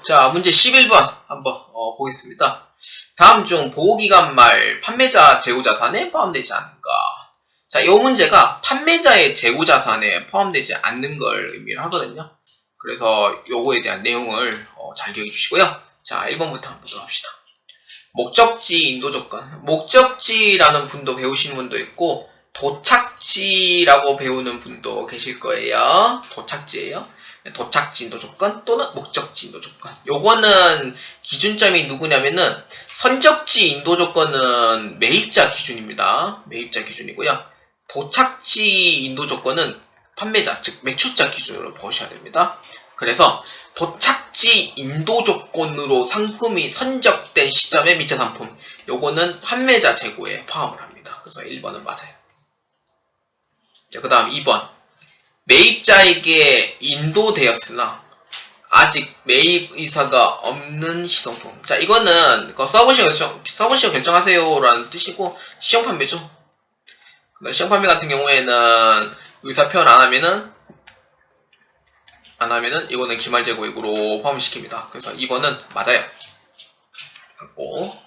자, 문제 11번 한번 보겠습니다. 다음 중 보호기간 말 판매자 재고자산에 포함되지 않은가? 자, 이 문제가 판매자의 재고자산에 포함되지 않는 걸 의미를 하거든요. 그래서 요거에 대한 내용을 잘 기억해 주시고요. 자, 1번부터 한번 보도록 합시다. 목적지 인도조건. 목적지라는 분도 배우시는 분도 있고 도착지라고 배우는 분도 계실 거예요. 도착지예요. 도착지 인도조건 또는 목적지 인도조건. 요거는 기준점이 누구냐면은 선적지 인도조건은 매입자 기준입니다. 매입자 기준이고요. 도착지 인도조건은 판매자, 즉 매출자 기준으로 보셔야 됩니다. 그래서 도착지 인도조건으로 상품이 선적된 시점의 미차 상품, 요거는 판매자 재고에 포함을 합니다. 그래서 1번은 맞아요. 자, 그 다음 2번. 매입자에게 인도되었으나 아직 매입 의사가 없는 희성품. 자, 이거는 서브시어 결정하세요라는 뜻이고 시형 판매죠. 시형 판매 같은 경우에는 의사 표현 안 하면은 이거는 기말 재고액으로 포함시킵니다. 그래서 2번은 맞아요. 맞고.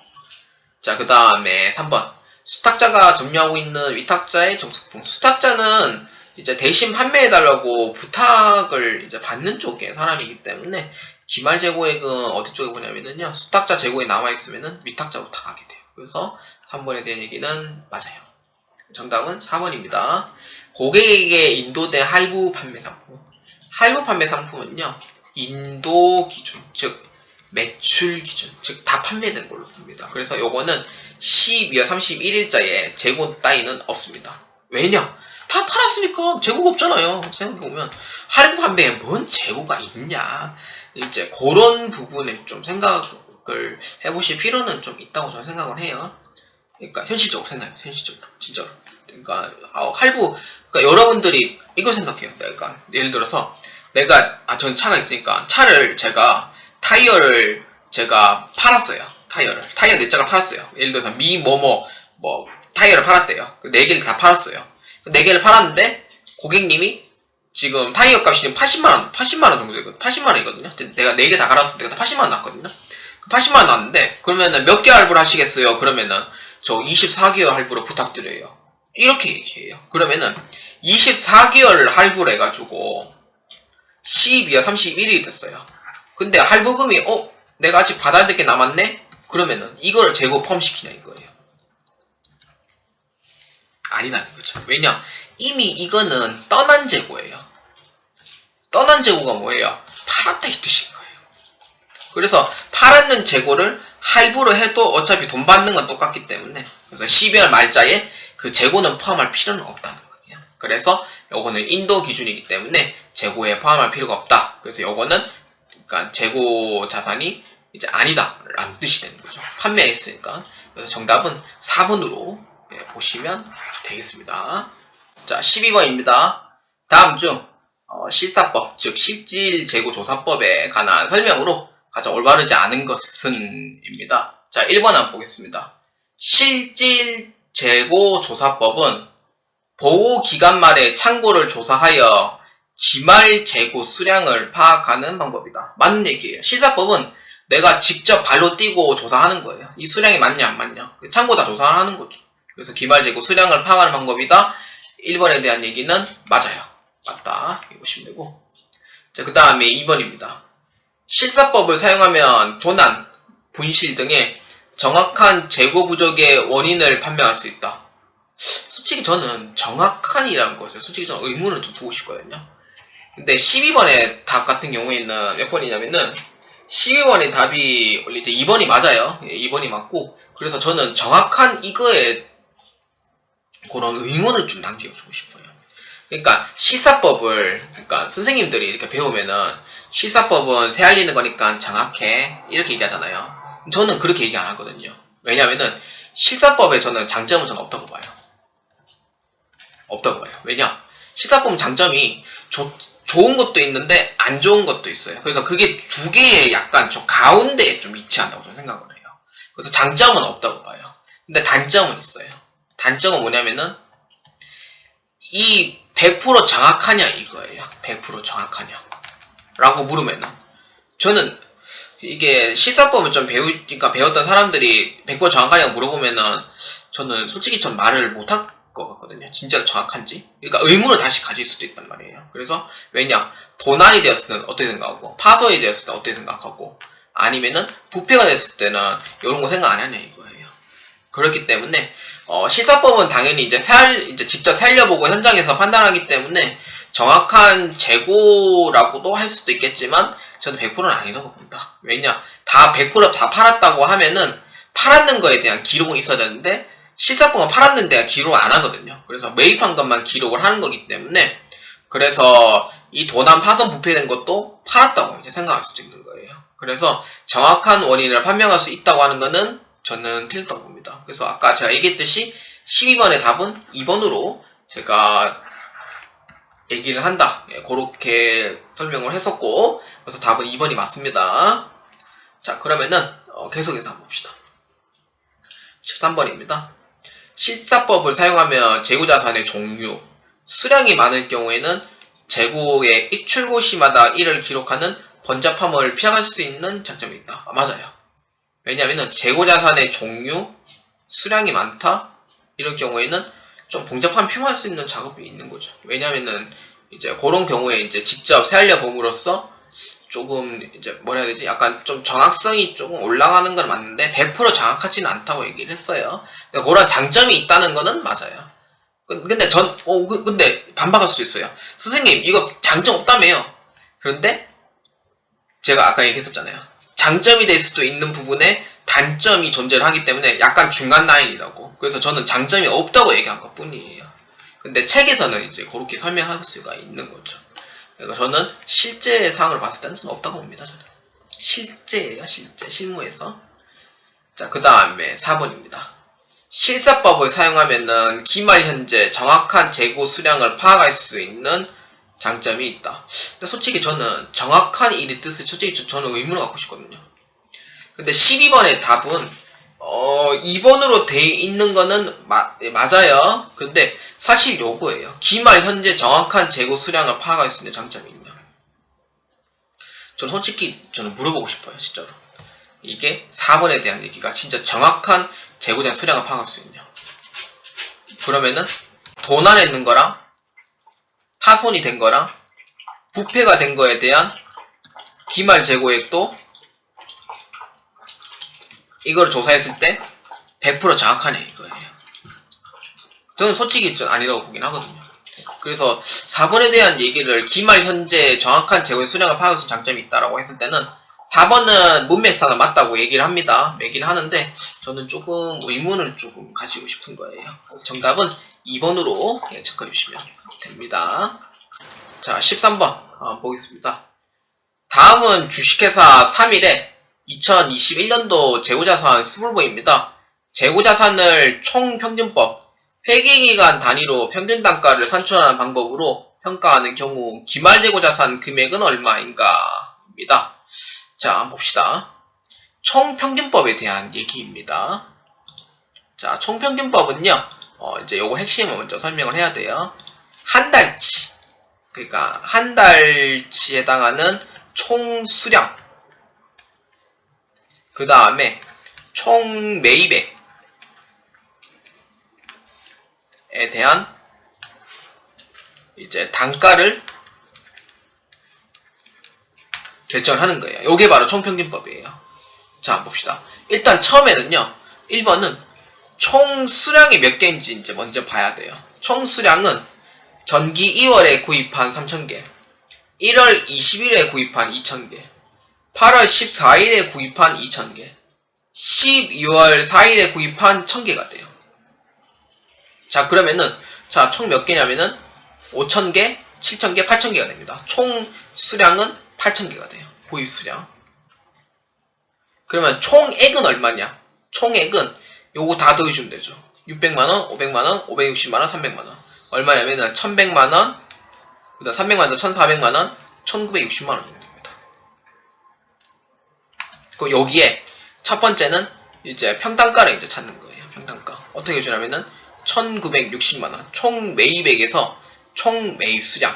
자, 그 다음에 3번. 수탁자가 점유하고 있는 위탁자의 정수품. 수탁자는 이제 대신 판매해달라고 부탁을 이제 받는 쪽의 사람이기 때문에 기말 재고액은 어디 쪽에 보냐면은요, 수탁자 재고에 남아있으면은 위탁자부터 가게 돼요. 그래서 3번에 대한 얘기는 맞아요. 정답은 4번입니다. 고객에게 인도된 할부 판매 상품. 할부 판매 상품은요, 인도 기준, 즉 매출 기준, 즉 다 판매된 걸로 봅니다. 그래서 요거는 12월 31일자에 재고 따위는 없습니다. 왜냐? 다 팔았으니까 재고가 없잖아요. 생각해보면 할부 판매에 뭔 재고가 있냐, 이제 그런 부분에 좀 생각을 해보실 필요는 좀 있다고 저는 생각을 해요. 그러니까 현실적으로 생각해요. 현실적으로 진짜로. 그러니까 할부, 그러니까 여러분들이 이걸 생각해요. 그러니까 예를 들어서 전 차가 있으니까 차를 타이어를 제가 팔았어요. 타이어 4짝을 팔았어요. 예를 들어서 타이어를 팔았대요. 4개를 다 팔았어요. 4개를 팔았는데 고객님이 지금 타이어 값이 지금 80만원 정도 되거든요. 80만원이거든요. 내가 4개 다 갈았을 때 80만원 났거든요. 80만원 났는데 그러면은 몇 개월 할부를 하시겠어요? 그러면은 저 24개월 할부로 부탁드려요. 이렇게 얘기해요. 그러면은 24개월 할부를 해가지고 12월 31일이 됐어요. 근데 할부금이 내가 아직 받아야 될 게 남았네? 그러면은 이걸 재고 포함시키냐 이거예요. 아니라는 거죠. 왜냐? 이미 이거는 떠난 재고예요. 떠난 재고가 뭐예요? 팔았다 이 뜻인 거예요. 그래서 팔았는 재고를 할부로 해도 어차피 돈 받는 건 똑같기 때문에, 그래서 12월 말자에 그 재고는 포함할 필요는 없다는 거예요. 그래서 요거는 인도 기준이기 때문에 재고에 포함할 필요가 없다. 그래서 요거는 그러니까 재고 자산이 이제 아니다 라는 뜻이 되는 거죠. 판매했으니까. 그래서 정답은 4번으로 보시면 되겠습니다. 자, 12번입니다. 다음 중 실사법, 즉 실질재고조사법에 관한 설명으로 가장 올바르지 않은 것은 입니다. 자, 1번 한번 보겠습니다. 실질재고조사법은 보호기간 말에 창고를 조사하여 기말 재고 수량을 파악하는 방법이다. 맞는 얘기예요. 실사법은 내가 직접 발로 뛰고 조사하는 거예요. 이 수량이 맞냐 안 맞냐, 창고 다 조사하는 거죠. 그래서 기말 재고 수량을 파악하는 방법이다. 1번에 대한 얘기는 맞아요. 맞다. 이거 보시면 되고. 자, 그 다음에 2번입니다. 실사법을 사용하면 도난, 분실 등의 정확한 재고 부족의 원인을 판명할 수 있다. 솔직히 저는 정확한이라는 것에 솔직히 저는 의문을 좀 두고 싶거든요. 근데 12번의 답 같은 경우에는 몇 번이냐면은 12번의 답이 원래 이제 2번이 맞아요. 2번이 맞고, 그래서 저는 정확한 이거에 그런 의문을 좀 남겨주고 싶어요. 그러니까 그러니까 선생님들이 이렇게 배우면은 실사법은 새알리는 거니까 정확해 이렇게 얘기하잖아요. 저는 그렇게 얘기 안 하거든요. 왜냐면은 실사법에 저는 장점은 저는 없다고 봐요. 왜냐? 실사법은 장점이 좋은 것도 있는데 안 좋은 것도 있어요. 그래서 그게 두 개의 약간 좀 가운데에 좀 위치한다고 저는 생각을 해요. 그래서 장점은 없다고 봐요. 근데 단점은 있어요. 단점은 뭐냐면은 이 100% 정확하냐 이거예요. 100% 정확하냐 라고 물으면은 저는 이게 실사법을 좀 그러니까 배웠던 사람들이 100% 정확하냐고 물어보면은 저는 솔직히 전 말을 못할 것 같거든요. 진짜로 정확한지. 그러니까 의문을 다시 가질 수도 있단 말이에요. 그래서 왜냐? 도난이 되었을 때는 어떻게 생각하고 파손이 되었을 때는 어떻게 생각하고 아니면은 부패가 됐을 때는 이런 거 생각 안 하냐 이거예요. 그렇기 때문에 실사법은 당연히 이제 직접 살려보고 현장에서 판단하기 때문에 정확한 재고라고도 할 수도 있겠지만 저는 100%는 아니라고 봅니다. 왜냐? 다 100%다 팔았다고 하면은 팔았는 거에 대한 기록은 있어야 되는데 실사법은 팔았는 데가 기록을 안 하거든요. 그래서 매입한 것만 기록을 하는 거기 때문에 그래서 이 도난 파손 부패된 것도 팔았다고 이제 생각할 수도 있는 거예요. 그래서 정확한 원인을 판명할 수 있다고 하는 거는 저는 틀렸다고 봅니다. 그래서 아까 제가 얘기했듯이 12번의 답은 2번으로 제가 얘기를 한다. 그렇게 설명을 했었고 그래서 답은 2번이 맞습니다. 자 그러면은 계속해서 한번 봅시다. 13번입니다. 실사법을 사용하면 재고자산의 종류, 수량이 많을 경우에는 재고의 입출고 시마다 이를 기록하는 번잡함을 피할 수 있는 장점이 있다. 맞아요. 왜냐하면 재고자산의 종류, 수량이 많다 이럴 경우에는 좀 복잡함 표현할 수 있는 작업이 있는 거죠. 왜냐하면은 이제 그런 경우에 이제 직접 살려 봄으로써 조금 이제 뭐라 해야 되지? 약간 좀 정확성이 조금 올라가는 건 맞는데 100% 정확하지는 않다고 얘기를 했어요. 그런 장점이 있다는 거는 맞아요. 근데 근데 반박할 수도 있어요. 선생님 이거 장점 없다며요. 그런데 제가 아까 얘기했었잖아요. 장점이 될 수도 있는 부분에 단점이 존재를 하기 때문에 약간 중간 라인이라고. 그래서 저는 장점이 없다고 얘기한 것 뿐이에요. 근데 책에서는 이제 그렇게 설명할 수가 있는 거죠. 그러니까 저는 실제 상황을 봤을 때는 저는 없다고 봅니다. 저는 실제예요. 실무에서. 자, 그 다음에 4번입니다. 실사법을 사용하면은 기말 현재 정확한 재고 수량을 파악할 수 있는 장점이 있다. 근데 솔직히 저는 정확한 일의 뜻을 솔직히 저는 의문을 갖고 싶거든요. 근데 12번의 답은 2번으로 돼 있는 거는 맞아요. 근데 사실 요거예요. 기말 현재 정확한 재고 수량을 파악할 수 있는 장점이 있냐. 저는 솔직히 물어보고 싶어요. 진짜로. 이게 4번에 대한 얘기가 진짜 정확한 재고자 수량을 파악할 수 있냐. 그러면은 도난했는 거랑 파손이 된 거랑 부패가 된 거에 대한 기말 재고액도 이걸 조사했을 때 100% 정확하냐 이거예요. 저는 솔직히 좀 아니라고 보긴 하거든요. 그래서 4번에 대한 얘기를 기말 현재 정확한 재고의 수량을 파악할 수 있는 장점이 있다라고 했을 때는 4번은 문맥상은 맞다고 얘기를 합니다. 얘기를 하는데 저는 조금 의문을 조금 가지고 싶은 거예요. 그래서 정답은 2번으로 체크해 주시면 됩니다. 자, 13번 보겠습니다. 다음은 주식회사 3일에 2021년도 재고자산 수불보입니다. 재고자산을 총평균법, 회계기간 단위로 평균단가를 산출하는 방법으로 평가하는 경우 기말재고자산 금액은 얼마인가? 입니다. 자, 한번 봅시다. 총평균법에 대한 얘기입니다. 자, 총평균법은요, 이제 요거 핵심을 먼저 설명을 해야 돼요. 한 달치, 그러니까 한 달치에 해당하는 총수량, 그 다음에 총 매입액에 대한 이제 단가를 결정을 하는 거예요. 요게 바로 총평균법이에요. 자, 한번 봅시다. 일단 처음에는요, 1번은 총 수량이 몇 개인지 이제 먼저 봐야 돼요. 총 수량은 전기 2월에 구입한 3,000개, 1월 20일에 구입한 2,000개, 8월 14일에 구입한 2,000개, 12월 4일에 구입한 1,000개가 돼요. 자, 그러면은, 자, 총 몇 개냐면은, 5,000개, 7,000개, 8,000개가 됩니다. 총 수량은 8,000개가 돼요. 구입 수량. 그러면 총액은 얼마냐? 총액은 요거 다 더해주면 되죠. 600만원, 500만원, 560만원, 300만원. 얼마냐면은, 1,100만원, 그 다음 300만원, 1,400만원, 1,960만원 정도입니다. 그 여기에 첫 번째는 이제 평단가를 이제 찾는 거예요. 평단가. 어떻게 해주냐면은 1,960만원. 총 매입액에서 총 매입 수량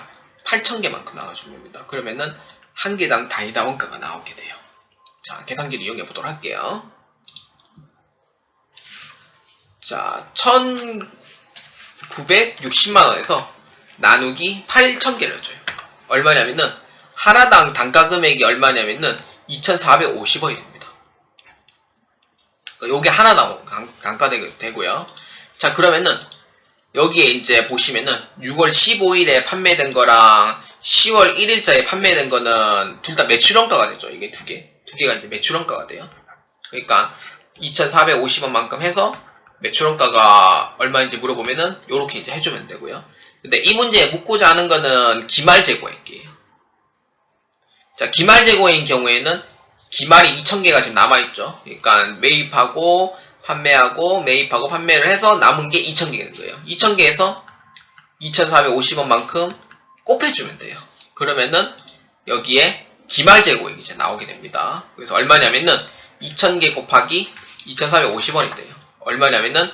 8,000개만큼 나와주는 겁니다. 그러면은 한 개당 단위당 원가가 나오게 돼요. 자, 계산기를 이용해 보도록 할게요. 자, 1960만원에서 나누기 8,000개를 줘요. 얼마냐면은, 하나당 단가 금액이 얼마냐면은, 2,450원이 됩니다. 그러니까 요게 하나당 단가 되고요. 자, 그러면은, 여기에 이제 보시면은, 6월 15일에 판매된 거랑, 10월 1일자에 판매된 거는, 둘 다 매출원가가 되죠. 이게 두 개가 이제 매출원가가 돼요. 그러니까, 2,450원만큼 해서, 매출원가가 얼마인지 물어보면은 요렇게 이제 해주면 되고요. 근데 이 문제에 묻고자 하는 거는 기말 재고액이에요. 자, 기말 재고인 경우에는 기말이 2,000개가 지금 남아있죠. 그러니까 매입하고 판매하고 매입하고 판매를 해서 남은 게 2,000개인 거예요. 2,000개에서 2,450원만큼 곱해주면 돼요. 그러면은 여기에 기말 재고액이 이제 나오게 됩니다. 그래서 얼마냐면은 2,000개 곱하기 2,450원이 돼요. 얼마냐면은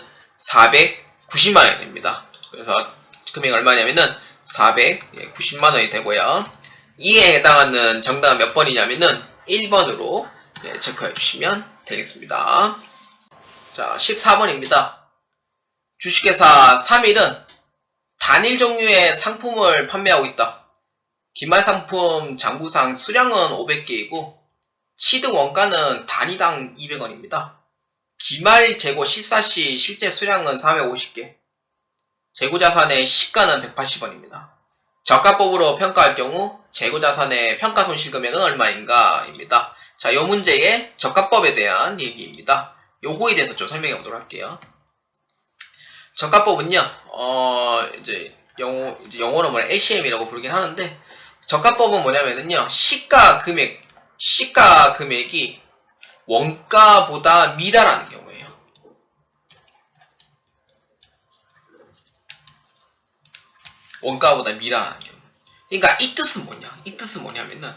490만원이 됩니다. 그래서 금액이 얼마냐면은 490만원이 되고요. 이에 해당하는 정답은 몇 번이냐면은 1번으로 체크해 주시면 되겠습니다. 자, 14번입니다. 주식회사 3일은 단일 종류의 상품을 판매하고 있다. 기말 상품 장부상 수량은 500개이고 취득 원가는 단위당 200원입니다. 기말 재고 실사시 실제 수량은 450개, 재고자산의 시가는 180원입니다. 저가법으로 평가할 경우 재고자산의 평가손실금액은 얼마인가? 입니다. 자, 이 문제의 저가법에 대한 얘기입니다. 요거에 대해서 좀 설명해 보도록 할게요. 저가법은요, 이제 영어로 뭐냐, ACM이라고 부르긴 하는데, 저가법은 뭐냐면은요, 시가 금액이 원가보다 미다라는 경우예요. 원가보다 미다라는 경우. 그러니까 이 뜻은 뭐냐? 이 뜻은 뭐냐면은,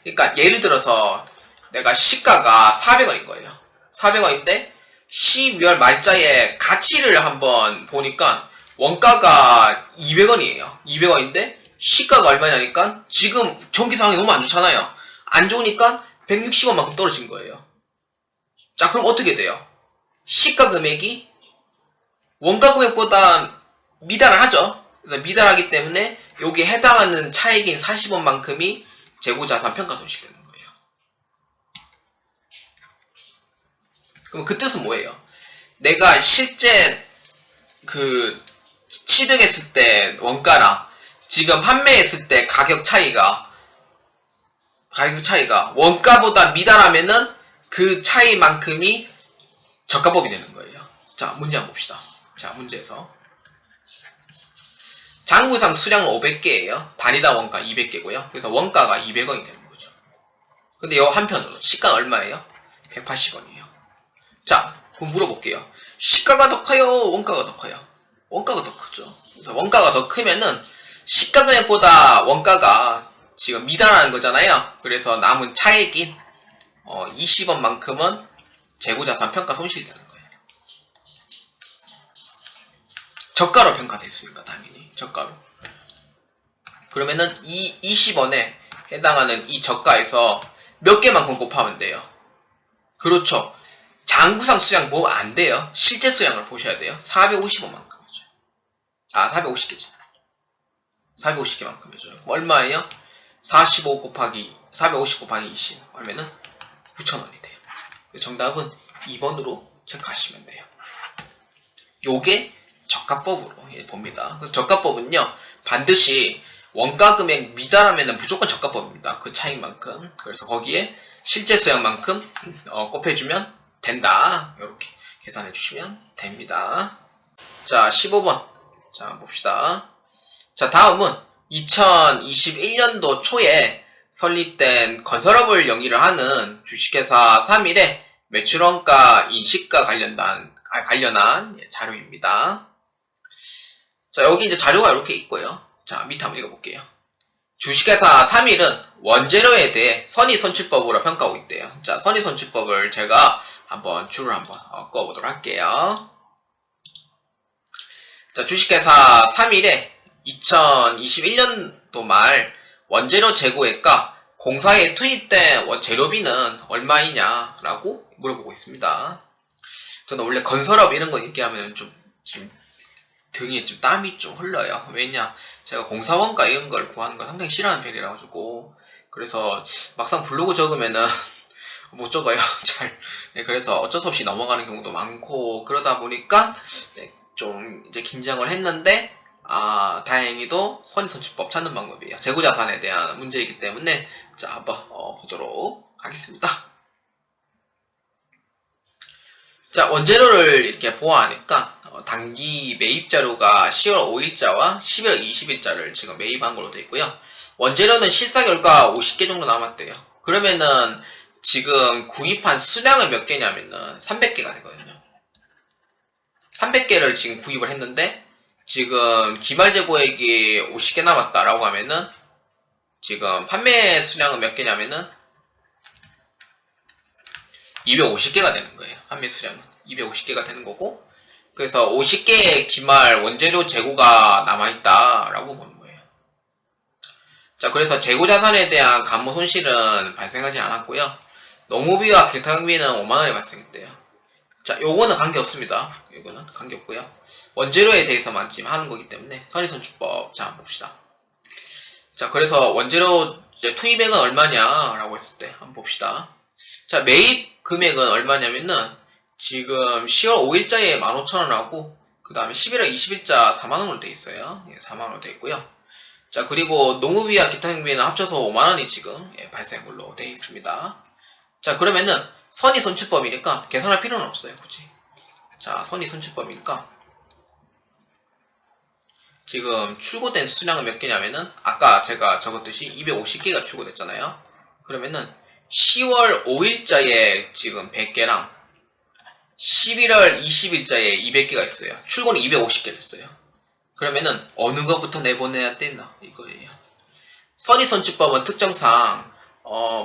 그러니까 예를 들어서 내가 시가가 400원인 거예요. 400원인데 12월 말자에 가치를 한번 보니까 원가가 200원이에요. 200원인데 시가가 얼마냐니까 지금 경기 상황이 너무 안 좋잖아요. 안 좋으니까 160원만큼 떨어진 거예요. 자, 그럼 어떻게 돼요? 시가 금액이 원가 금액보다 미달하죠. 그래서 미달하기 때문에 여기에 해당하는 차익인 40원만큼이 재고자산 평가손실 되는 거예요. 그럼 그 뜻은 뭐예요? 내가 실제 취득했을 때 원가랑 지금 판매했을 때 가격 차이가 원가보다 미달하면은 그 차이만큼이 저가법이 되는 거예요. 자, 문제 한번 봅시다. 자, 문제에서 장부상 수량은 500개예요. 단위당 원가 200개고요. 그래서 원가가 200원이 되는 거죠. 근데 요 한편으로 시가는 얼마예요? 180원이에요. 자, 그럼 물어볼게요. 시가가 더 커요? 원가가 더 커요? 원가가 더 크죠. 그래서 원가가 더 크면은 시가 금액보다 원가가 지금 미달하는 거잖아요. 그래서 남은 차액인 20원만큼은 재고자산 평가 손실이 되는 거예요. 저가로 평가됐으니까 당연히 저가로. 그러면은 이 20원에 해당하는 이 저가에서 몇 개만큼 곱하면 돼요? 그렇죠. 장부상 수량 뭐 안 돼요. 실제 수량을 보셔야 돼요. 450원만큼이죠. 450개죠. 450개만큼 해줘요. 얼마예요? 450 곱하기 20 하면은 9,000원이 돼요. 정답은 2번으로 체크하시면 돼요. 요게 저가법으로 봅니다. 그래서 저가법은요, 반드시 원가 금액 미달하면은 무조건 저가법입니다. 그 차이만큼. 그래서 거기에 실제 수량만큼 곱해주면 된다. 이렇게 계산해 주시면 됩니다. 자, 15번. 자, 봅시다. 자, 다음은 2021년도 초에 설립된 건설업을 영위를 하는 주식회사 3일의 매출원가 인식과 관련한 자료입니다. 자, 여기 이제 자료가 이렇게 있고요. 자, 밑에 한번 읽어볼게요. 주식회사 3일은 원재료에 대해 선의선출법으로 평가하고 있대요. 자, 선의선출법을 제가 줄을 한번 꺼보도록 할게요. 자, 주식회사 3일에 2021년도 말 원재료 재고액과 공사에 투입된 재료비는 얼마이냐라고 물어보고 있습니다. 저는 원래 건설업 이런 거 얘기하면 좀 지금 등에 좀 땀이 좀 흘러요. 왜냐, 제가 공사원가 이런 걸 구하는 걸 상당히 싫어하는 편이라 가지고, 그래서 막상 블로그 적으면은 못 적어요. 잘. 네, 그래서 어쩔 수 없이 넘어가는 경우도 많고, 그러다 보니까 네, 좀 이제 긴장을 했는데, 다행히도 선의선출법 찾는 방법이에요. 재고자산에 대한 문제이기 때문에 자, 한번 보도록 하겠습니다. 자, 원재료를 이렇게 보아하니까 단기 매입 자료가 10월 5일자와 11월 20일자를 지금 매입한 걸로 되어 있고요. 원재료는 실사 결과 50개 정도 남았대요. 그러면은 지금 구입한 수량은 몇 개냐면은 300개가 되거든요. 300개를 지금 구입을 했는데 지금 기말 재고액이 50개 남았다라고 하면은 지금 판매 수량은 몇 개냐면은 250개가 되는 거예요. 판매 수량은 250개가 되는 거고, 그래서 50개의 기말 원재료 재고가 남아있다라고 보는 거예요. 자, 그래서 재고자산에 대한 감모 손실은 발생하지 않았고요. 농무비와 기타경비는 5만원이 발생했대요. 자, 요거는 관계없습니다. 요거는 관계없고요. 원재료에 대해서만 지금 하는 거기 때문에 선의선출법 자, 한번 봅시다. 자, 그래서 원재료 이제 투입액은 얼마냐라고 했을 때 한번 봅시다. 자, 매입 금액은 얼마냐면은 지금 10월 5일자에 15,000원하고 그 다음에 11월 20일자 4만원으로 돼 있어요. 예, 4만원으로 돼 있고요. 자, 그리고 농무비와 기타 경비는 합쳐서 5만원이 지금 발생한 걸로 돼 있습니다. 자, 그러면은 선의선출법이니까 계산할 필요는 없어요, 굳이. 자, 선의선출법이니까 지금 출고된 수량은 몇 개냐면은 아까 제가 적었듯이 250개가 출고됐잖아요. 그러면은 10월 5일자에 지금 100개랑 11월 20일자에 200개가 있어요. 출고는 250개를 했어요. 그러면은 어느 것부터 내보내야 되나 이거예요. 선의선출법은 특정상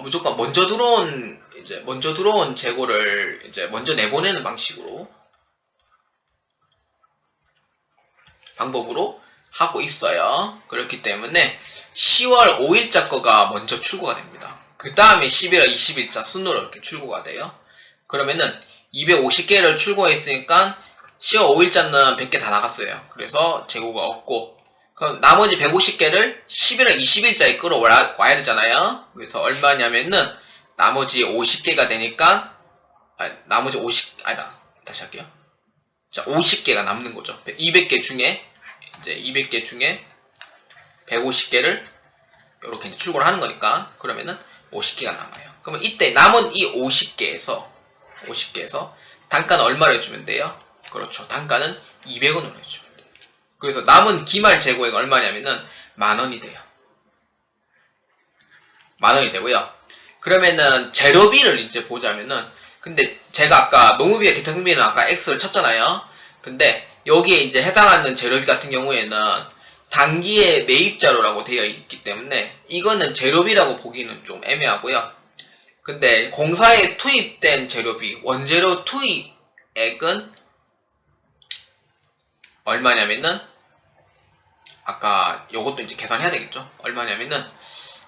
무조건 먼저 들어온 재고를 이제 먼저 내보내는 방법으로 하고 있어요. 그렇기 때문에 10월 5일자 거가 먼저 출고가 됩니다. 그 다음에 11월 20일자 순으로 이렇게 출고가 돼요. 그러면은 250개를 출고했으니까 10월 5일자는 100개 다 나갔어요. 그래서 재고가 없고, 그럼 나머지 150개를 11월 20일자에 끌어와야 되잖아요. 그래서 얼마냐면은 나머지 50개가 되니까 다시 할게요. 자, 50개가 남는 거죠. 200개 중에 150개를 이렇게 이제 출고를 하는 거니까 그러면은 50개가 남아요. 그러면 이때 남은 이 50개에서 단가는 얼마를 해주면 돼요? 그렇죠. 단가는 200원으로 해주면 돼요. 그래서 남은 기말 재고액 얼마냐면은 만원이 돼요. 만원이 되고요. 그러면은 재료비를 이제 보자면은, 근데 제가 아까 농무비와 기타 경비는 아까 X를 쳤잖아요. 근데 여기에 이제 해당하는 재료비 같은 경우에는 단기의 매입자료라고 되어 있기 때문에 이거는 재료비라고 보기는 좀 애매하고요. 근데 공사에 투입된 재료비, 원재료 투입액은 얼마냐면은 아까 요것도 이제 계산해야 되겠죠. 얼마냐면은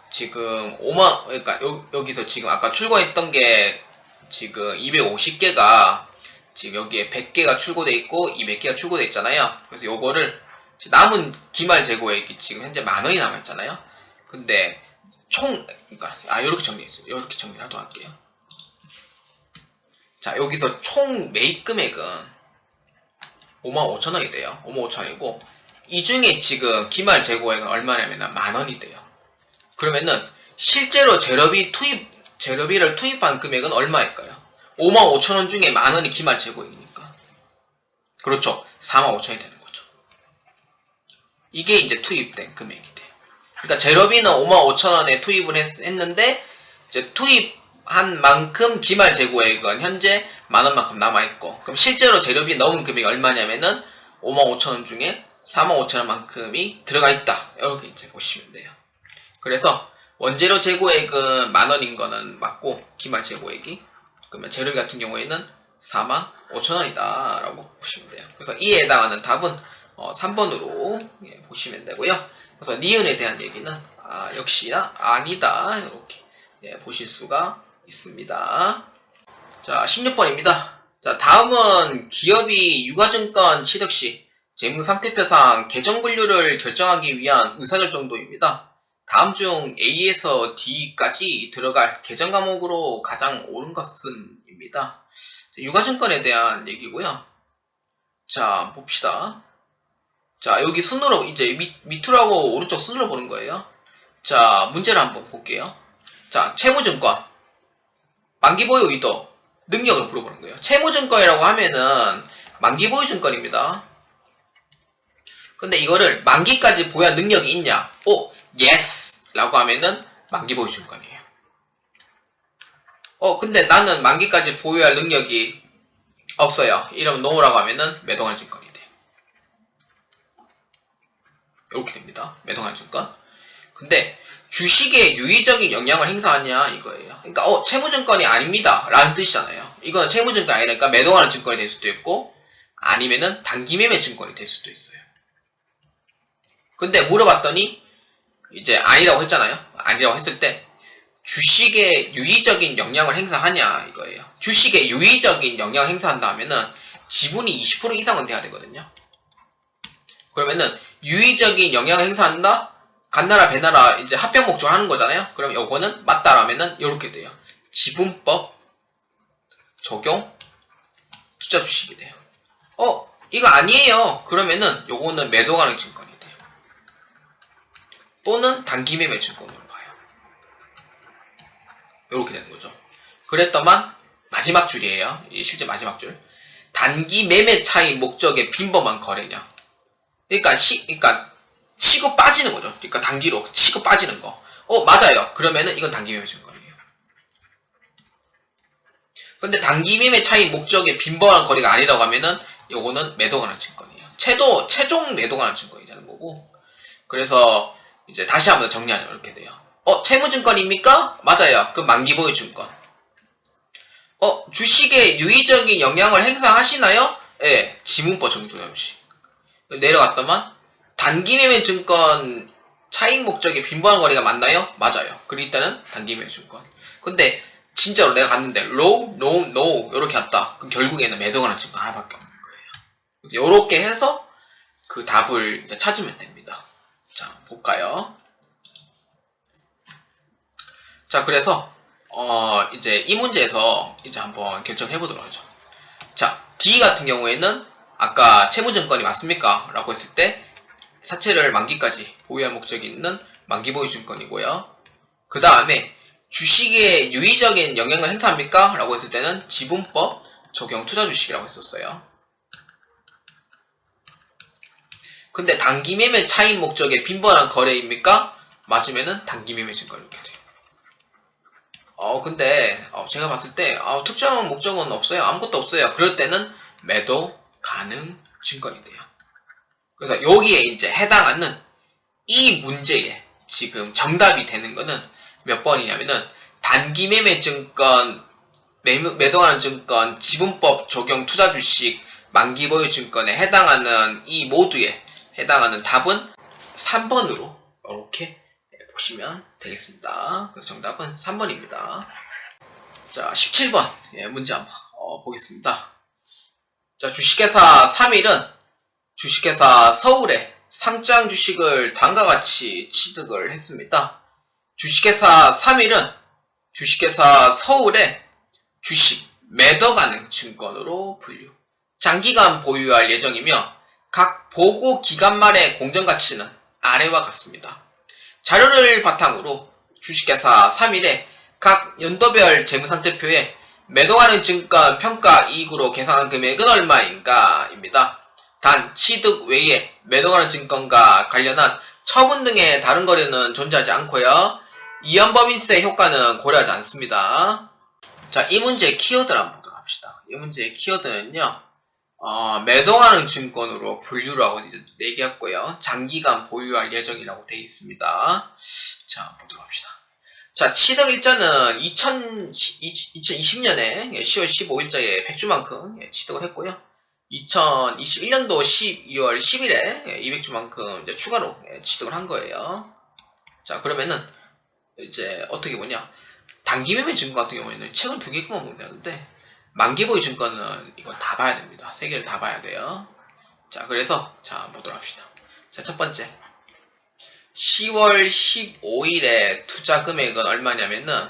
지금 그러니까 여기서 지금 아까 출고했던 게 지금 250개가 지금 여기에 100개가 출고돼 있고 200개가 출고돼 있잖아요. 그래서 요거를 남은 기말 재고액이 지금 현재 만원이 남아있잖아요. 근데 그러니까 이렇게 정리하도록 할게요. 자, 여기서 총 매입 금액은 55,000원이 돼요. 55,000원이고 이 중에 지금 기말 재고액은 얼마냐면 만원이 돼요. 그러면은 실제로 재료비를 투입한 금액은 얼마일까요? 55,000원 중에 만원이 기말 재고액이니까. 그렇죠. 45,000원이 되는 거죠. 이게 이제 투입된 금액이 돼요. 그러니까 재료비는 55,000원에 투입을 했는데 이제 투입한 만큼 기말 재고액은 현재 만원만큼 남아있고, 그럼 실제로 재료비 넣은 금액이 얼마냐면은 55,000원 중에 45,000원만큼이 들어가 있다. 이렇게 이제 보시면 돼요. 그래서 원재료 재고액은 만원인 거는 맞고 기말 재고액이, 그러면 재료비 같은 경우에는 45,000원이다 라고 보시면 돼요. 그래서 이에 해당하는 답은 3번으로 보시면 되고요. 그래서 니은에 대한 얘기는 역시나 아니다. 이렇게 보실 수가 있습니다. 자, 16번입니다. 자, 다음은 기업이 유가증권 취득 시 재무상태표상 계정 분류를 결정하기 위한 의사결정도입니다. 다음 중 A에서 D까지 들어갈 계정 과목으로 가장 옳은 것은? 입니다. 유가증권에 대한 얘기고요. 자, 봅시다. 자, 여기 순으로 이제 밑으로 하고 오른쪽 순으로 보는 거예요. 자, 문제를 한번 볼게요. 자, 채무증권, 만기보유 의도, 능력을 물어보는 거예요. 채무증권이라고 하면은 만기보유증권입니다. 근데 이거를 만기까지 보유한 능력이 있냐? 오, yes! 라고 하면은 만기보유증권이에요. 근데 나는 만기까지 보유할 능력이 없어요. 이러면 no라고 하면은 매도할 증권이 돼요. 이렇게 됩니다. 매도할 증권. 근데 주식에 유의적인 영향을 행사하냐 이거예요. 그러니까 채무증권이 아닙니다 라는 뜻이잖아요. 이건 채무증권이 아니니까 매도하는 증권이 될 수도 있고 아니면은 단기매매 증권이 될 수도 있어요. 근데 물어봤더니 이제 아니라고 했잖아요. 아니라고 했을 때 주식에 유의적인 영향을 행사하냐 이거예요. 주식에 유의적인 영향을 행사한다 하면은 지분이 20% 이상은 돼야 되거든요. 그러면은 유의적인 영향을 행사한다? 간나라 배나라 이제 합병 목적을 하는 거잖아요. 그럼 요거는 맞다라면은 요렇게 돼요. 지분법 적용 투자 주식이 돼요. 이거 아니에요. 그러면은 요거는 매도 가능 증권이 돼요. 또는 단기 매매 증권으로 봐요. 요렇게 되는 거죠. 그랬더만 마지막 줄이에요. 이 실제 마지막 줄. 단기 매매 차익 목적의 빈번한 거래냐. 그러니까 치고 빠지는 거죠. 그러니까 단기로 치고 빠지는 거. 맞아요. 그러면은 이건 단기 매매 증권이에요. 근데 단기 매매 차익 목적의 빈번한 거래가 아니라고 하면은 요거는 매도 가능 증권이에요. 최종 매도 가능 증권이 되는 거고. 그래서 이제 다시 한번 정리하자 이렇게 돼요. 채무증권입니까? 맞아요. 그럼 만기보유 증권. 주식에 유의적인 영향을 행사하시나요? 예, 지분법 적용 투자 주식. 내려갔더만 단기매매 증권 차익 목적의 빈번한 거래가 맞나요? 맞아요. 그리고 일단은 단기매매 증권. 근데 진짜로 내가 갔는데 low, no 이렇게 갔다. 그럼 결국에는 매도 가능 증권 하나밖에 없는 거예요. 이렇게 해서 그 답을 이제 찾으면 됩니다. 자, 볼까요? 자, 그래서 이제 이 문제에서 이제 한번 결정해 보도록 하죠. 자, D 같은 경우에는 아까 채무증권이 맞습니까? 라고 했을 때 사채를 만기까지 보유할 목적이 있는 만기보유 증권이고요. 그 다음에 주식에 유의적인 영향을 행사합니까? 라고 했을 때는 지분법 적용 투자 주식이라고 했었어요. 근데 단기 매매 차익 목적의 빈번한 거래입니까? 맞으면은 단기 매매 증권 이렇게 돼요. 근데 제가 봤을 때 특정 목적은 없어요. 아무것도 없어요. 그럴 때는 매도 가능 증권이 돼요. 그래서 여기에 이제 해당하는 이 문제에 지금 정답이 되는 거는 몇 번이냐면은 단기 매매 증권, 매도하는 증권, 지분법 적용 투자 주식, 만기 보유 증권에 해당하는 이 모두에 해당하는 답은 3번으로 이렇게 보시면 되겠습니다. 그래서 정답은 3번입니다. 자, 17번 문제 한번 보겠습니다. 자, 주식회사 3일은 주식회사 서울에 상장 주식을 다음과 같이 취득을 했습니다. 주식회사 3일은 주식회사 서울에 주식 매도 가능 증권으로 분류. 장기간 보유할 예정이며 각 보고 기간 말의 공정가치는 아래와 같습니다. 자료를 바탕으로 주식회사 3일에 각 연도별 재무상태표에 매도하는 증권 평가 이익으로 계산한 금액은 얼마인가? 입니다. 단, 취득 외에 매도하는 증권과 관련한 처분 등의 다른 거래는 존재하지 않고요. 이연법인세 효과는 고려하지 않습니다. 자, 이 문제의 키워드를 한번 보도록 합시다. 이 문제의 키워드는요. 매도하는 증권으로 분류를 하고 이제 얘기했고요. 장기간 보유할 예정이라고 되어 있습니다. 자, 보도록 합시다. 자, 취득 일자는 2020년에 10월 15일자에 100주만큼 취득을 했고요. 2021년도 12월 10일에 200주만큼 이제 추가로 취득을 한 거예요. 자, 그러면은 이제 어떻게 보냐, 단기 매매 증권 같은 경우에는 책을 2개만 보면 되는데 만기 보유 증권은 이거 다 봐야 됩니다. 3개를 다 봐야 돼요. 자, 그래서 자 보도록 합시다. 자, 첫 번째 10월 15일에 투자 금액은 얼마냐면은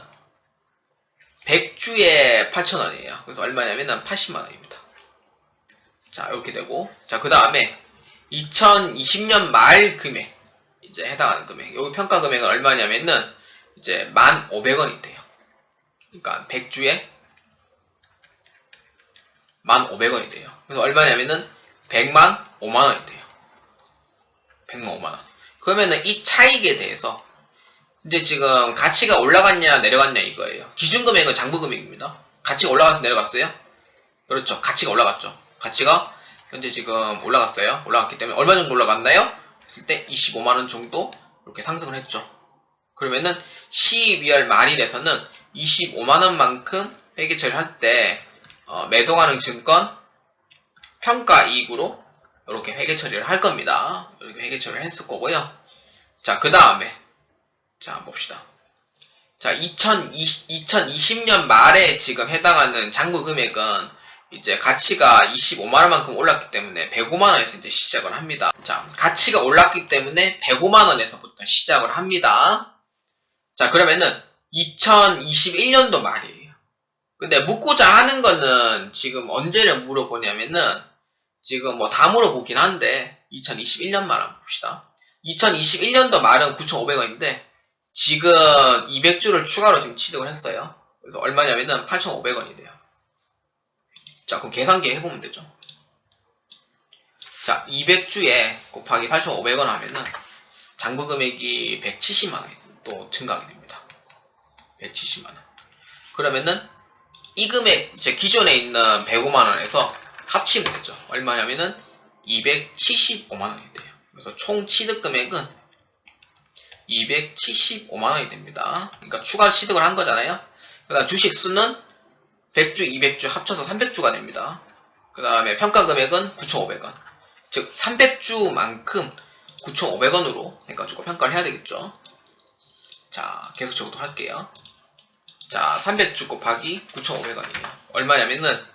100주에 8,000원이에요. 그래서 얼마냐면은 80만원입니다. 자, 이렇게 되고, 자, 그 다음에 2020년 말 금액, 이제 해당하는 금액, 여기 평가 금액은 얼마냐면은 이제 1,500원이 돼요. 그러니까 100주에 1,500원이 돼요. 그래서 얼마냐면은 100만 5만원이 돼요. 100만 5만원. 그러면은 이 차익에 대해서 이제 지금 가치가 올라갔냐 내려갔냐 이거예요. 기준금액은 장부금액입니다. 가치가 올라가서 내려갔어요? 그렇죠. 가치가 올라갔죠. 가치가 현재 지금 올라갔어요. 올라갔기 때문에 얼마 정도 올라갔나요? 했을 때 25만원 정도 이렇게 상승을 했죠. 그러면은 12월 말일에서는 25만원만큼 회계 처리할 때 매도가능 증권 평가이익으로 이렇게 회계 처리를 할 겁니다. 이렇게 회계 처리를 했을 거고요. 자, 그 다음에 자, 봅시다. 자, 2020년 말에 지금 해당하는 장부 금액은 이제 가치가 25만원만큼 올랐기 때문에 105만원에서 이제 시작을 합니다. 자, 가치가 올랐기 때문에 105만원에서부터 시작을 합니다. 자, 그러면은 2021년도 말이에요. 근데 묻고자 하는 거는 지금 언제를 물어보냐면은 지금 뭐 다 물어보긴 한데 2021년 말 한번 봅시다. 2021년도 말은 9,500원인데 지금 200주를 추가로 지금 취득을 했어요. 그래서 얼마냐면은 8,500원이 돼요. 자, 그럼 계산기 해보면 되죠. 자, 200주에 곱하기 8,500원 하면은 장부 금액이 170만원이 또 증가하게 됩니다. 170만원. 그러면은 이 금액, 이제 기존에 있는 105만원에서 합치면 되죠. 얼마냐면은 275만원이 돼요. 그래서 총 취득 금액은 275만원이 됩니다. 그러니까 추가 취득을 한 거잖아요. 그 다음 주식 수는 100주, 200주 합쳐서 300주가 됩니다. 그 다음에 평가 금액은 9,500원. 즉 300주만큼 9,500원으로 해가지고 평가를 해야 되겠죠. 자, 계속 적도록 할게요. 자, 300주 곱하기 9,500원이에요. 얼마냐면은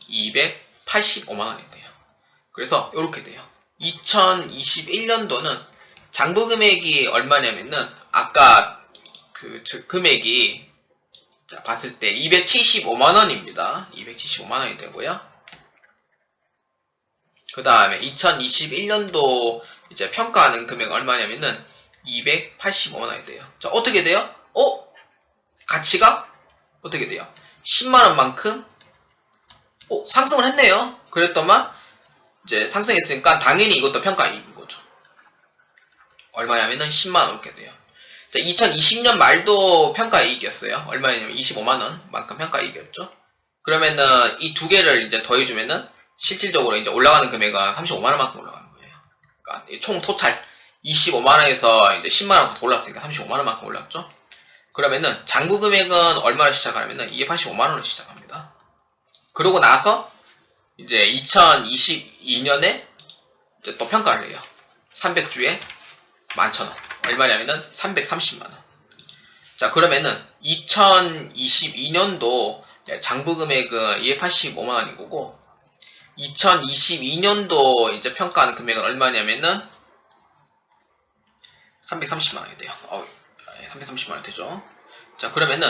285만원이 돼요. 그래서 이렇게 돼요. 2021년도는 장부 금액이 얼마냐면은 아까 그 금액이 자, 봤을 때 275만원입니다. 275만원이 되고요. 그 다음에 2021년도 이제 평가하는 금액은 얼마냐면은 285만원이 돼요. 자, 어떻게 돼요? 가치가 어떻게 돼요? 10만원만큼 상승을 했네요. 그랬더만 이제 상승했으니까 당연히 이것도 평가이익인 거죠. 얼마냐면은 10만원 이렇게 돼요. 자, 2020년 말도 평가이익이었어요. 얼마냐면 25만원만큼 평가이익이었죠. 그러면은 이 두 개를 이제 더해주면은 실질적으로 이제 올라가는 금액은 35만원만큼 올라가는 거예요. 그러니까 총 토탈 25만원에서 이제 10만원 더 올랐으니까 35만원만큼 올랐죠. 그러면은 장부 금액은 얼마로 시작하냐면은 285만원으로 시작합니다. 그러고 나서 이제 2022년에 이제 또 평가를 해요. 300주에 11,000원. 얼마냐면은 330만원. 자, 그러면은 2022년도 장부 금액은 285만원인 거고 2022년도 이제 평가하는 금액은 얼마냐면은 330만원이 돼요. 330만원 되죠. 자, 그러면은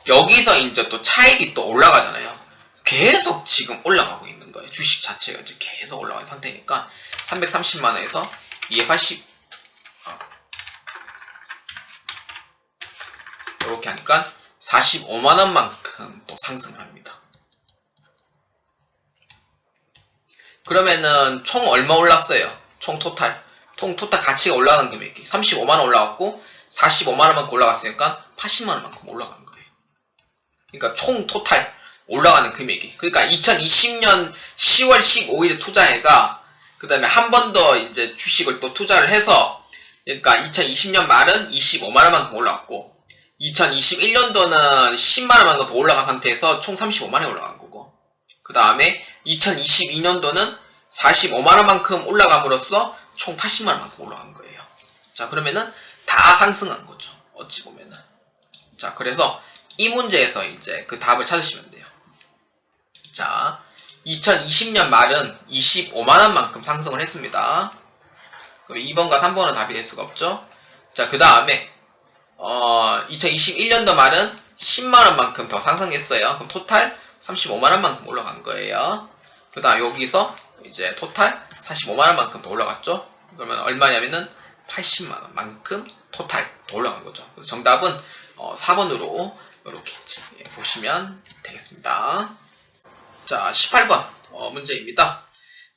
여기서 이제 또 차익이 또 올라가잖아요. 계속 지금 올라가고 있는 거예요. 주식 자체가 이제 계속 올라가는 상태니까 330만원에서 280 이렇게 하니까 45만원만큼 또 상승을 합니다. 그러면은 총 얼마 올랐어요? 총 토탈 가치가 올라가는 금액이 35만원 올라갔고 45만원만큼 올라갔으니까 80만원만큼 올라가는 거예요. 그러니까 총 토탈 올라가는 금액이, 그러니까 2020년 10월 15일에 투자해가 그 다음에 한 번 더 이제 주식을 또 투자를 해서, 그러니까 2020년 말은 25만원만큼 올라갔고 2021년도는 10만원만큼 더 올라간 상태에서 총 35만원이 올라간 거고, 그 다음에 2022년도는 45만원만큼 올라감으로써 총 80만원만큼 올라간 거예요. 자, 그러면은 다 상승한 거죠. 어찌 보면은. 자, 그래서 이 문제에서 이제 그 답을 찾으시면 돼요. 자, 2020년 말은 25만원만큼 상승을 했습니다. 2번과 3번은 답이 될 수가 없죠. 자, 그 다음에 2021년도 말은 10만원만큼 더 상승했어요. 그럼 토탈 35만원만큼 올라간 거예요. 그 다음 여기서 이제 토탈 45만원만큼 더 올라갔죠. 그러면 얼마냐면은 80만원만큼 토탈 더 올라간 거죠. 그래서 정답은 4번으로 이렇게 보시면 되겠습니다. 자, 18번 문제입니다.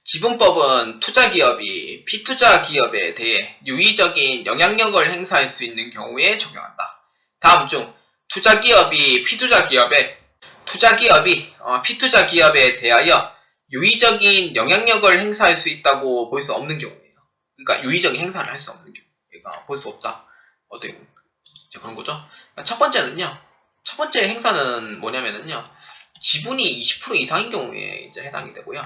지분법은 투자기업이 피투자 기업에 대해 유의적인 영향력을 행사할 수 있는 경우에 적용한다. 다음 중 투자기업이 피투자 기업에 대하여 유의적인 영향력을 행사할 수 있다고 볼 수 없는 경우예요. 그러니까 유의적인 행사를 할 수 없는 경우. 그러니까 볼 수 없다. 어떻게 그런 거죠. 첫 번째는요. 첫 번째 행사는 뭐냐면은요. 지분이 20% 이상인 경우에 이제 해당이 되고요.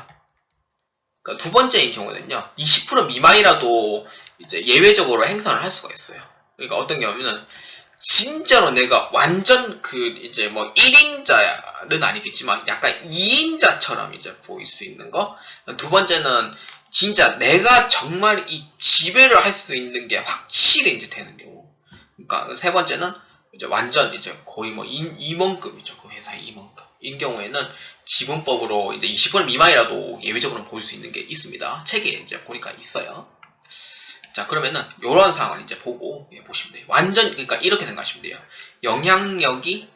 그러니까 두 번째인 경우는요. 20% 미만이라도 이제 예외적으로 행사를 할 수가 있어요. 그러니까 어떤 경우는 진짜로 내가 완전 이제 뭐 1인자는 아니겠지만 약간 2인자처럼 이제 보일 수 있는 거. 두 번째는 진짜 내가 정말 이 지배를 할 수 있는 게 확실히 이제 되는 경우. 그러니까 세 번째는 이제 완전 이제 거의 뭐 임원급이죠. 그 회사의 임원급. 인 경우에는 지분법으로 이제 20% 미만이라도 예외적으로 볼 수 있는 게 있습니다. 책에 이제 보니까 있어요. 자, 그러면은 요런 상황을 이제 보고 보시면 돼요. 완전 그러니까 이렇게 생각하시면 돼요. 영향력이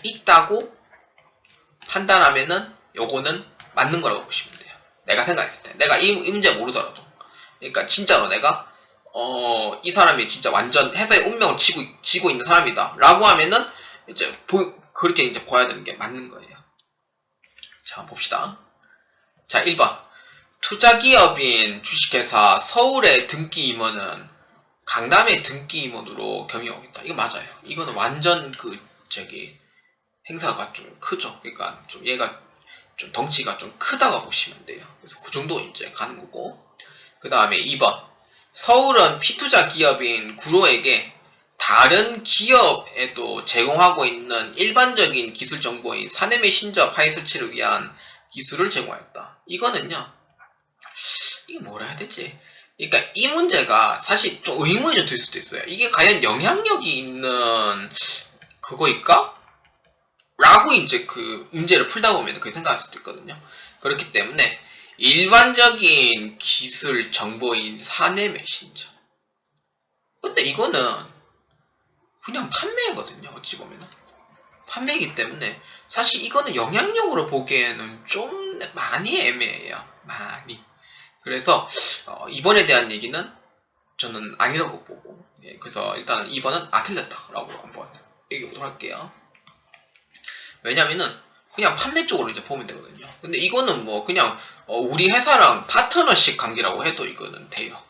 있다고 판단하면은 요거는 맞는 거라고 보시면 돼요. 내가 생각했을 때. 내가 이 문제 모르더라도. 그러니까 진짜로 내가 이 사람이 진짜 완전 회사의 운명을 지고 있는 사람이다. 라고 하면은 이제 그렇게 이제 봐야 되는 게 맞는 거예요. 자, 봅시다. 자, 1번. 투자기업인 주식회사 서울의 등기 임원은 강남의 등기 임원으로 겸용하고 있다. 이거 맞아요. 이거는 완전 행사가 좀 크죠. 그러니까 좀 얘가 좀 덩치가 좀 크다고 보시면 돼요. 그래서 그 정도 이제 가는 거고. 그 다음에 2번. 서울은 피투자 기업인 구로에게 다른 기업에도 제공하고 있는 일반적인 기술 정보인 사내 메신저 파일 설치를 위한 기술을 제공하였다. 이거는요. 이게 뭐라 해야 되지? 그러니까 이 문제가 사실 좀 의문이 좀 들 수도 있어요. 이게 과연 영향력이 있는 그거일까? 라고 이제 그 문제를 풀다 보면 그렇게 생각할 수도 있거든요. 그렇기 때문에 일반적인 기술 정보인 사내 메신저. 근데 이거는 그냥 판매거든요. 어찌 보면은. 판매이기 때문에 사실 이거는 영향력으로 보기에는 좀 많이 애매해요. 많이. 그래서 이번에 대한 얘기는 저는 아니라고 보고 그래서 일단 2번은 틀렸다라고 한번 얘기해보도록 할게요. 왜냐면은 그냥 판매 쪽으로 이제 보면 되거든요. 근데 이거는 뭐 그냥 우리 회사랑 파트너십 관계라고 해도 이거는 돼요.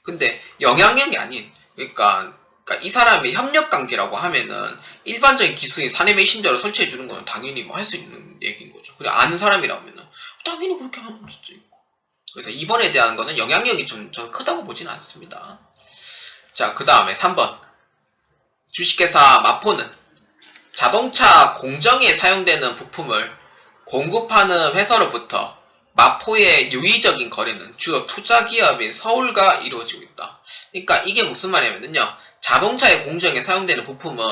근데 영향력이 아닌 그러니까 이 사람의 협력 관계라고 하면은 일반적인 기술인 사내 메신저를 설치해 주는 거는 당연히 뭐 할 수 있는 얘기인 거죠. 그리고 아는 사람이라면은 당연히 그렇게 하는 수도 있고. 그래서 이번에 대한 거는 영향력이 좀 저는 크다고 보지는 않습니다. 자, 그 다음에 3번. 주식회사 마포는 자동차 공정에 사용되는 부품을 공급하는 회사로부터 마포의 유의적인 거래는 주로 투자기업인 서울과 이루어지고 있다. 그러니까 이게 무슨 말이냐면요. 자동차의 공정에 사용되는 부품을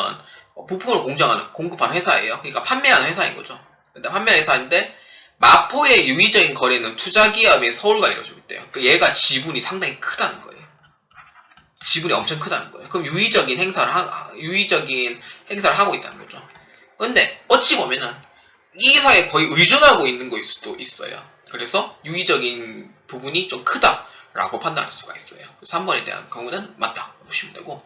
공급하는 회사예요. 그러니까 판매하는 회사인 거죠. 근데 판매하는 회사인데 마포의 유의적인 거래는 투자기업인 서울과 이루어지고 있대요. 그러니까 얘가 지분이 상당히 크다는 거예요. 지분이 엄청 크다는 거예요. 그럼 유의적인 행사를 하고 있다는 거죠. 근데 어찌 보면은 이 회사에 거의 의존하고 있는 거일 수도 있어요. 그래서 유의적인 부분이 좀 크다라고 판단할 수가 있어요. 3번에 대한 경우는 맞다 보시면 되고.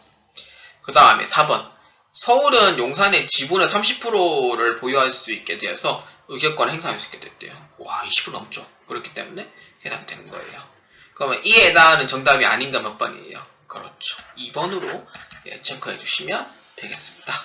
그 다음에 4번. 서울은 용산의 지분의 30%를 보유할 수 있게 되어서 의결권을 행사할 수 있게 됐대요. 와, 20% 넘죠. 그렇기 때문에 해당되는 거예요. 그러면 이에 해당하는 정답이 아닌가 몇 번이에요? 그렇죠. 2번으로 체크해 주시면 되겠습니다.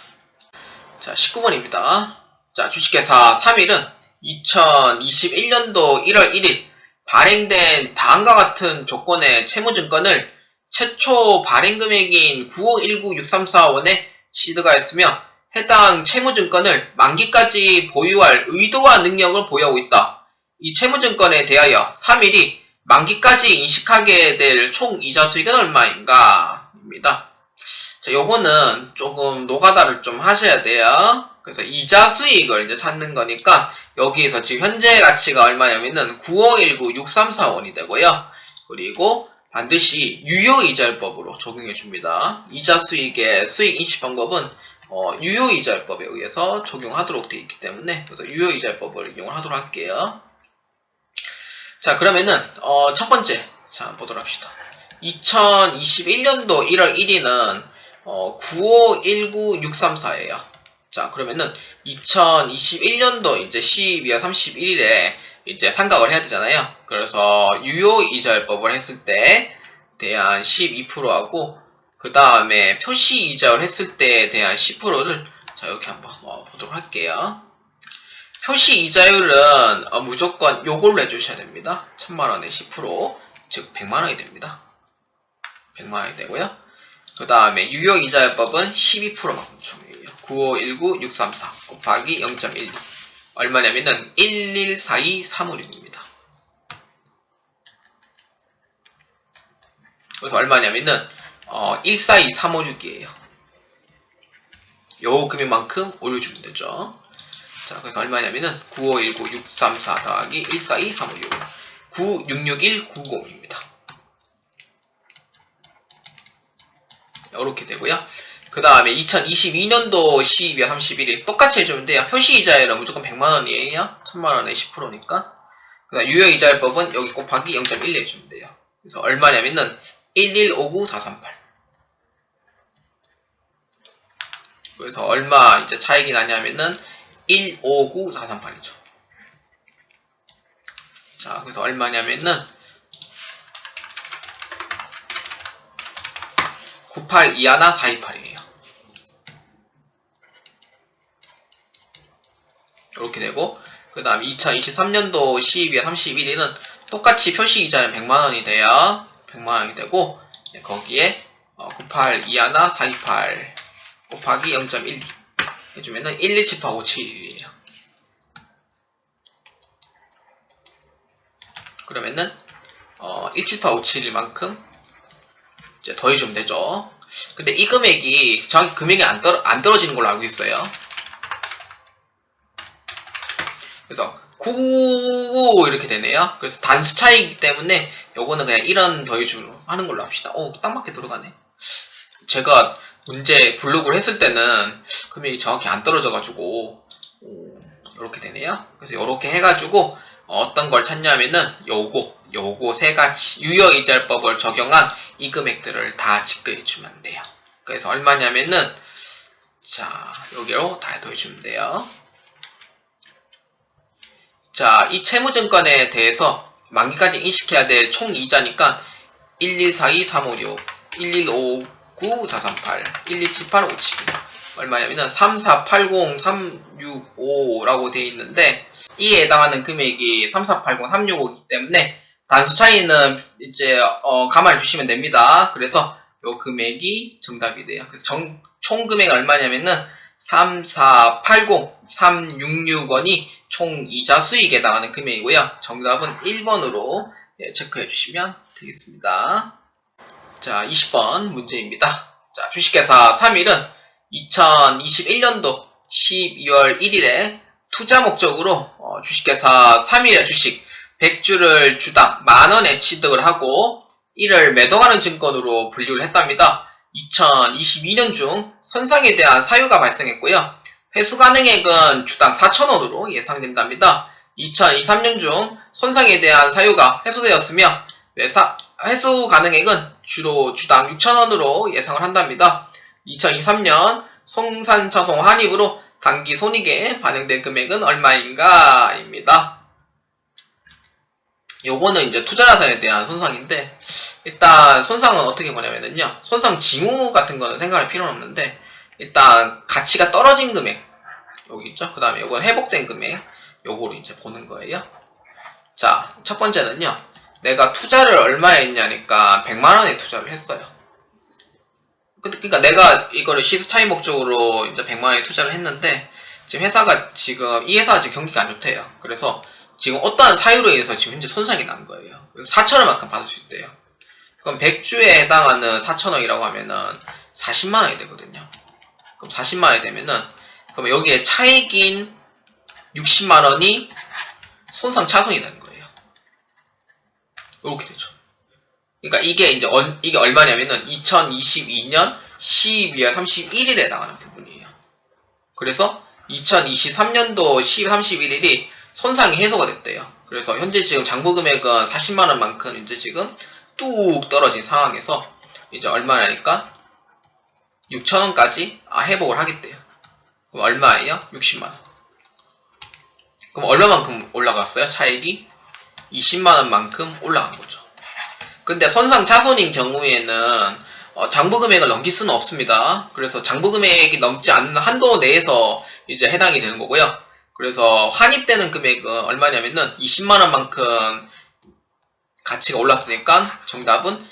자, 19번입니다. 자, 주식회사 3일은 2021년도 1월 1일 발행된 다음과 같은 조건의 채무증권을 최초 발행 금액인 9519634원에 시드가 있으며 해당 채무증권을 만기까지 보유할 의도와 능력을 보유하고 있다. 이 채무증권에 대하여 3일이 만기까지 인식하게 될 총 이자 수익은 얼마인가? 입니다. 자, 요거는 조금 노가다를 좀 하셔야 돼요. 그래서 이자 수익을 이제 찾는 거니까 여기에서 지금 현재 가치가 얼마냐면은 9519634원이 되고요. 그리고 반드시 유효이자율법으로 적용해 줍니다. 이자 수익의 수익 인식 방법은 유효이자율법에 의해서 적용하도록 되어 있기 때문에 그래서 유효이자율법을 이용을 하도록 할게요. 자, 그러면은 첫 번째 자 보도록 합시다. 2021년도 1월 1일은 9519634예요. 자, 그러면은 2021년도 이제 12월 31일에 이제 상각을 해야 되잖아요. 그래서 유효이자율법을 했을 때 대한 12%하고 그 다음에 표시이자율 했을 때에 대한 10%를 자 이렇게 한번 보도록 할게요. 표시이자율은 무조건 요걸로 해주셔야 됩니다. 1000만원에 10% 즉 100만원이 됩니다. 100만원이 되고요. 그 다음에 유효이자율법은 12%만큼 적용해요. 9519634 곱하기 0.12 얼마냐면은 1142356입니다. 그래서 얼마냐면은 142356이에요. 요 금액만큼 올려주면 되죠. 자, 그래서 얼마냐면은 9519634 더하기 142356 966190입니다. 이렇게 되고요. 그 다음에 2022년도 12월 31일 똑같이 해주면 돼요. 표시이자율은 무조건 100만원이에요. 1000만원에 10%니까. 그 다음 유효이자율법은 여기 곱하기 0.1 해주면 돼요. 그래서 얼마냐면은 1159438. 그래서 얼마 이제 차익이 나냐면은 159438이죠. 자, 그래서 얼마냐면은 9821428이에요. 이렇게 되고, 그 다음 2023년도 12월 31일은 똑같이 표시이자는 100만원이 돼요. 100만원이 되고, 거기에 9821428 곱하기 0.12 해주면은 1278571이에요. 그러면은 17857만큼 이제 더해주면 되죠. 근데 이 금액이 정확히 금액이 안 떨어지는 걸로 알고 있어요. 그래서 99 이렇게 되네요. 그래서 단수 차이이기 때문에 요거는 그냥 이런 더해주로 하는 걸로 합시다. 딱 맞게 들어가네. 제가 문제 블록을 했을 때는 금액이 정확히 안 떨어져가지고 이렇게 되네요. 그래서 이렇게 해가지고 어떤 걸 찾냐면은 요거 세 가지 유효이자율법을 적용한 이 금액들을 다 집계해주면 돼요. 그래서 얼마냐면은 자 여기로 다 더해주면 돼요. 자, 이 채무증권에 대해서 만기까지 인식해야 될 총 이자니까 1142356 1159438 1278572 얼마냐면은 3480365라고 되어 있는데 이에 해당하는 금액이 3480365이기 때문에 단수 차이는 이제 감안해 주시면 됩니다. 그래서 요 금액이 정답이 돼요. 그래서 총 금액이 얼마냐면은 3480366원이 총 이자 수익에 해당하는 금액이고요. 정답은 1번으로 체크해 주시면 되겠습니다. 자, 20번 문제입니다. 자, 주식회사 3일은 2021년도 12월 1일에 투자 목적으로 주식회사 3일의 주식 100주를 주당 만원에 취득을 하고 이를 매도하는 증권으로 분류를 했답니다. 2022년 중 손상에 대한 사유가 발생했고요. 회수 가능액은 주당 4,000원으로 예상된답니다. 2023년 중 손상에 대한 사유가 회수되었으며 회수 가능액은 주로 주당 6,000원으로 예상을 한답니다. 2023년 송산차송 환입으로 단기 손익에 반영된 금액은 얼마인가? 입니다. 요거는 이제 투자자산에 대한 손상인데 일단 손상은 어떻게 보냐면요. 손상 징후 같은 거는 생각할 필요는 없는데 일단 가치가 떨어진 금액 여기 있죠. 그 다음에 요건 회복된 금액 요거로 이제 보는 거예요. 자, 첫 번째는요. 내가 투자를 얼마에 했냐니까 100만원에 투자를 했어요. 그러니까 내가 이거를 시세 차익 목적으로 이제 100만원에 투자를 했는데 지금 회사가 지금 이 회사가 지금 경기가 안 좋대요. 그래서 지금 어떠한 사유로 인해서 지금 현재 손상이 난 거예요. 그래서 4천원만큼 받을 수 있대요. 그럼 100주에 해당하는 4천원이라고 하면은 40만원이 되거든요. 그럼 40만원이 되면은 그럼 여기에 차익인 60만원이 손상 차손이 되는 거예요. 이렇게 되죠. 그러니까 이게 이제 이게 얼마냐면은 2022년 12월 31일에 해당하는 부분이에요. 그래서 2023년도 12월 31일이 손상이 해소가 됐대요. 그래서 현재 지금 장부 금액은 40만원만큼 이제 지금 뚝 떨어진 상황에서 이제 얼마냐니까 6천원까지 회복을 하겠대요. 그럼 얼마예요? 60만원. 그럼 얼마만큼 올라갔어요? 차익이 20만원만큼 올라간 거죠. 근데 손상 차손인 경우에는 장부 금액을 넘길 수는 없습니다. 그래서 장부 금액이 넘지 않는 한도 내에서 이제 해당이 되는 거고요. 그래서 환입되는 금액은 얼마냐면은 20만원만큼 가치가 올랐으니까 정답은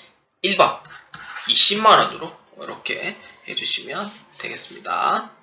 1번 20만원으로 이렇게 해주시면 되겠습니다.